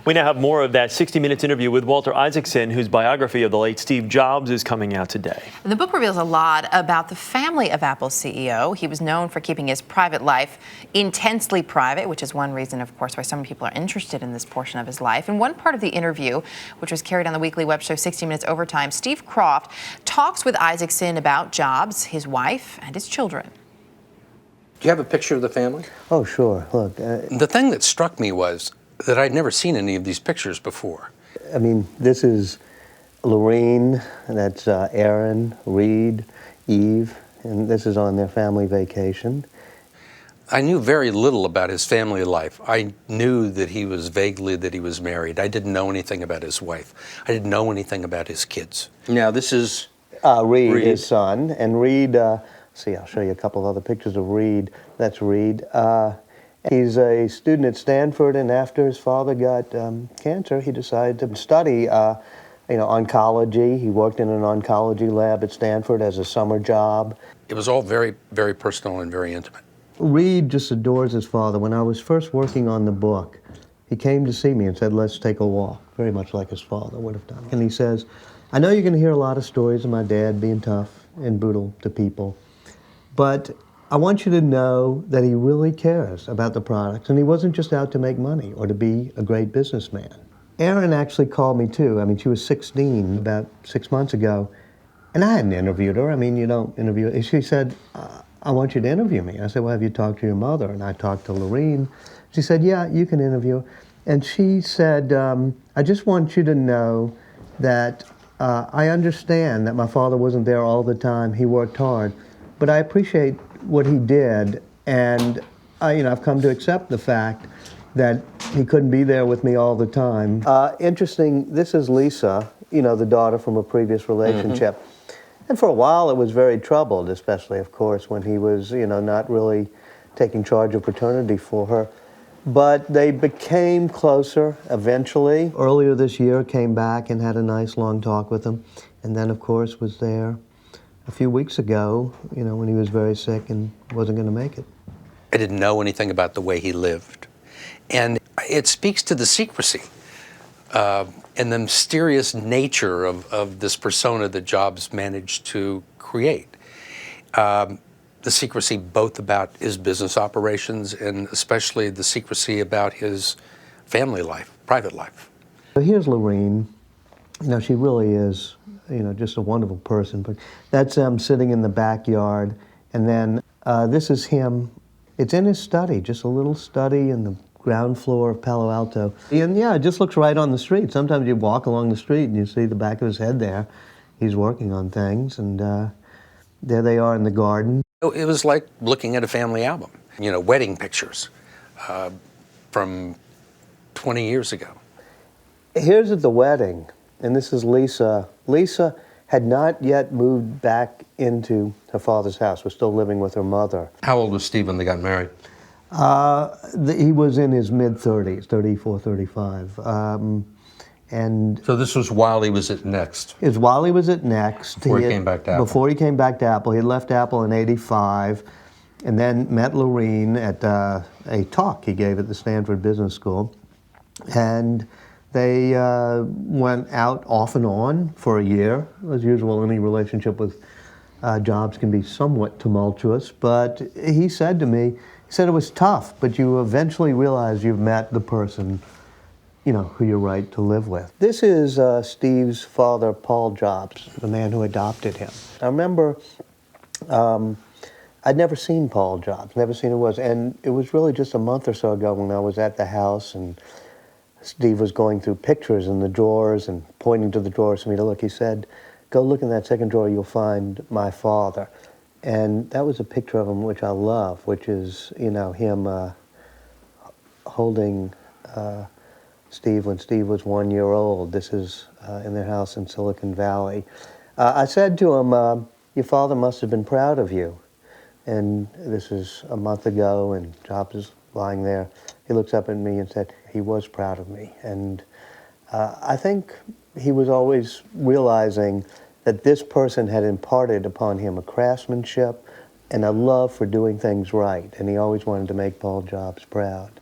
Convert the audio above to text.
We now have more of that 60 Minutes interview with Walter Isaacson, whose biography of the late Steve Jobs is coming out today. The book reveals a lot about the family of Apple's CEO. He was known for keeping his private life intensely private, which is one reason, of course, why some people are interested in this portion of his life. In one part of the interview, which was carried on the weekly web show 60 Minutes Overtime, Steve Kroft talks with Isaacson about Jobs, his wife, and his children. Do you have a picture of the family? Oh, sure. Look. The thing that struck me was that I'd never seen any of these pictures before. I mean, this is Lorene, and that's Aaron, Reed, Eve, and this is on their family vacation. I knew very little about his family life. I knew that he was married. I didn't know anything about his wife. I didn't know anything about his kids. Now, this is Reed, his son, and Reed, see, I'll show you a couple of other pictures of Reed. That's Reed. He's a student at Stanford, and after his father got cancer, he decided to study oncology. He worked in an oncology lab at Stanford as a summer job. It was all very, very personal and very intimate. Reed just adores his father. When I was first working on the book, he came to see me and said, let's take a walk, very much like his father would have done. And he says, I know you're going to hear a lot of stories of my dad being tough and brutal to people, but I want you to know that he really cares about the products, and he wasn't just out to make money or to be a great businessman. Erin actually called me too. I mean, she was 16 about 6 months ago, and I hadn't interviewed her. I mean, you don't interview her. She said, I want you to interview me. I said, well, have you talked to your mother? And I talked to Lorene. She said, yeah, you can interview her. And she said, I just want you to know that I understand that my father wasn't there all the time. He worked hard, but I appreciate what he did, and I've come to accept the fact that he couldn't be there with me all the time. Interesting, this is Lisa, the daughter from a previous relationship. Mm-hmm. And for a while it was very troubled, especially, of course, when he was, not really taking charge of paternity for her. But they became closer eventually. Earlier this year, came back and had a nice long talk with him, and then, of course, was there a few weeks ago, when he was very sick and wasn't going to make it. I didn't know anything about the way he lived. And it speaks to the secrecy and the mysterious nature of this persona that Jobs managed to create. The secrecy both about his business operations and especially the secrecy about his family life, private life. So here's Lorene. She really is, just a wonderful person. But that's him sitting in the backyard. And then this is him. It's in his study, just a little study in the ground floor of Palo Alto. And yeah, it just looks right on the street. Sometimes you walk along the street and you see the back of his head there. He's working on things, and there they are in the garden. It was like looking at a family album, wedding pictures from 20 years ago. Here's at the wedding. And this is Lisa. Lisa had not yet moved back into her father's house, was still living with her mother. How old was Steve when they got married? He was in his mid-30s, 34, 35. And so this was while he was at Next? It was while he was at Next. Before he came back to Apple? Before he came back to Apple. He had left Apple in '85 and then met Lorene at a talk he gave at the Stanford Business School. And they went out off and on for a year. As usual, any relationship with Jobs can be somewhat tumultuous, but he said to me, it was tough, but you eventually realize you've met the person, who you're right to live with. This is Steve's father, Paul Jobs, the man who adopted him. I remember I'd never seen Paul Jobs, never seen who it was, and it was really just a month or so ago when I was at the house and Steve was going through pictures in the drawers and pointing to the drawers for me to look. He said, go look in that second drawer, you'll find my father. And that was a picture of him which I love, which is, him holding Steve when Steve was 1 year old. This is in their house in Silicon Valley. I said to him, your father must have been proud of you. And this is a month ago, and Jobs is lying there. He looks up at me and said, he was proud of me. And I think he was always realizing that this person had imparted upon him a craftsmanship and a love for doing things right. And he always wanted to make Paul Jobs proud.